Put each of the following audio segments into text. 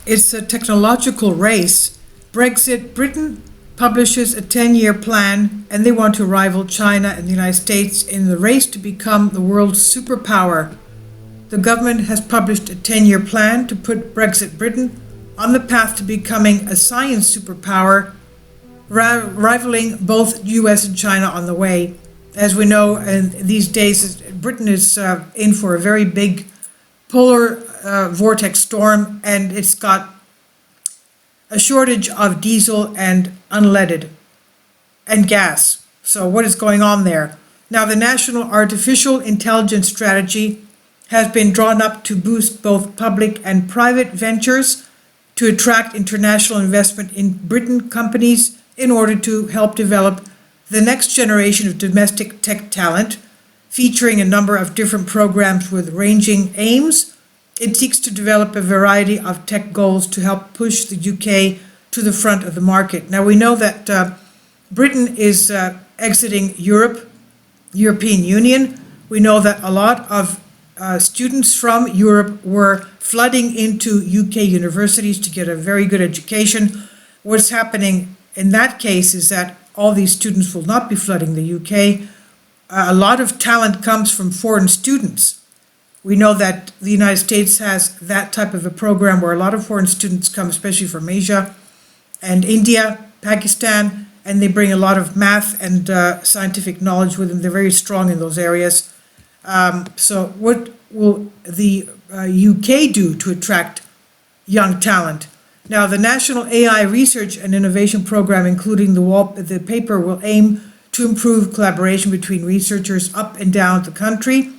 It's a technological race. Britain publishes a 10-year plan, and they want to rival China and the United States in the race to become the world's superpower. The government has published a 10-year plan to put Brexit Britain on the path to becoming a science superpower, rivaling both US and China on the way. As we know, these days, Britain is in for a very big polar vortex storm, and it's got a shortage of diesel and unleaded and gas. So what is going on there? Now, the National Artificial Intelligence Strategy has been drawn up to boost both public and private ventures to attract international investment in Britain companies in order to help develop the next generation of domestic tech talent, featuring a number of different programs with ranging aims. It seeks to develop a variety of tech goals to help push the UK to the front of the market. Now, we know that Britain is exiting European Union. We know that a lot of students from Europe were flooding into UK universities to get a very good education. What's happening in that case is that all these students will not be flooding the UK. A lot of talent comes from foreign students. We know that the United States has that type of a program where a lot of foreign students come, especially from Asia and India, Pakistan, and they bring a lot of math and scientific knowledge with them. They're very strong in those areas. So what will the UK do to attract young talent? Now, the National AI Research and Innovation Program, including the paper, will aim to improve collaboration between researchers up and down the country.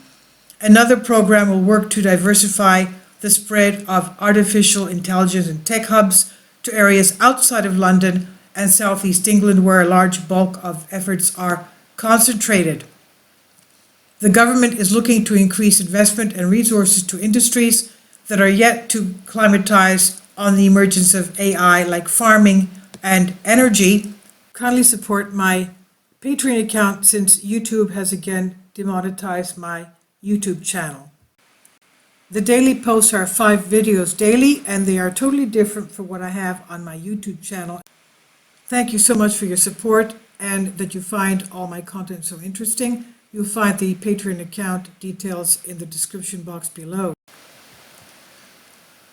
Another program will work to diversify the spread of artificial intelligence and tech hubs to areas outside of London and southeast England, where a large bulk of efforts are concentrated. The government is looking to increase investment and resources to industries that are yet to climatize on the emergence of AI, like farming and energy. Kindly support my Patreon account, since YouTube has again demonetized my YouTube channel. The daily posts are 5 videos daily, and they are totally different from what I have on my YouTube channel. Thank you so much for your support and that you find all my content so interesting. You'll find the Patreon account details in the description box below.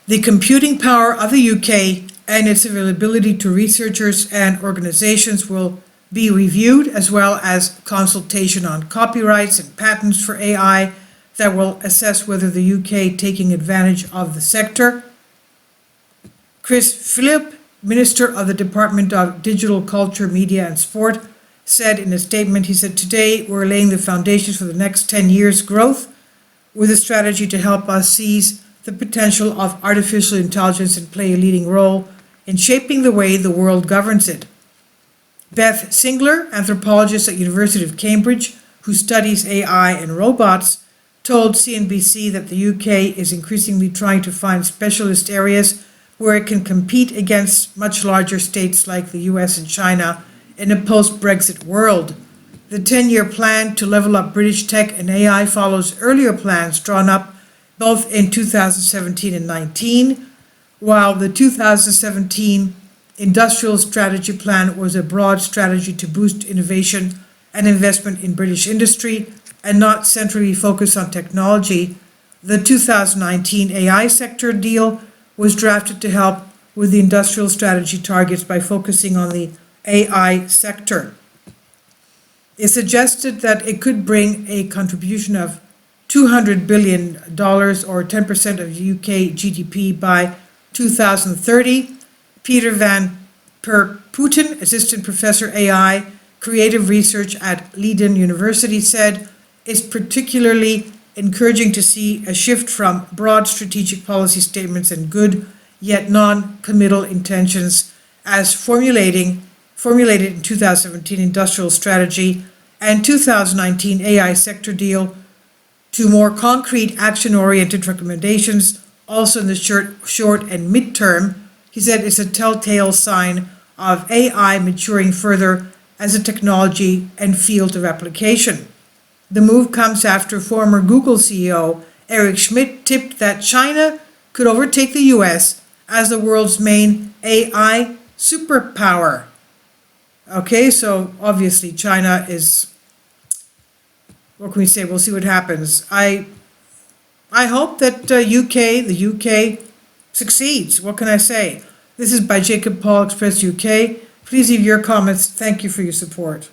The computing power of the UK and its availability to researchers and organizations will be reviewed, as well as consultation on copyrights and patents for AI that will assess whether the UK taking advantage of the sector. Chris Philip, Minister of the Department of Digital Culture, Media and Sport, said in a statement, he said, "Today we're laying the foundations for the next 10 years' growth with a strategy to help us seize the potential of artificial intelligence and play a leading role in shaping the way the world governs it." Beth Singler, anthropologist at University of Cambridge, who studies AI and robots, told CNBC that the UK is increasingly trying to find specialist areas where it can compete against much larger states like the US and China in a post-Brexit world. The 10-year plan to level up British tech and AI follows earlier plans drawn up both in 2017 and 19, while the 2017 Industrial Strategy Plan was a broad strategy to boost innovation and investment in British industry and not centrally focused on technology. The 2019 AI sector deal was drafted to help with the industrial strategy targets by focusing on the AI sector. It suggested that it could bring a contribution of $200 billion, or 10% of UK GDP, by 2030. Peter van Perputten, Assistant Professor AI, Creative Research at Leiden University, said, "It's particularly encouraging to see a shift from broad strategic policy statements and good yet non-committal intentions as formulated in 2017 Industrial Strategy and 2019 AI sector deal to more concrete action-oriented recommendations, also in the short and mid-term." He said it's a telltale sign of AI maturing further as a technology and field of application. The move comes after former Google CEO Eric Schmidt tipped that China could overtake the US as the world's main AI superpower. Okay, so obviously China is, what can we say? We'll see what happens. I hope that the UK succeeds. What can I say? This is by Jacob Paul Express UK. Please leave your comments. Thank you for your support.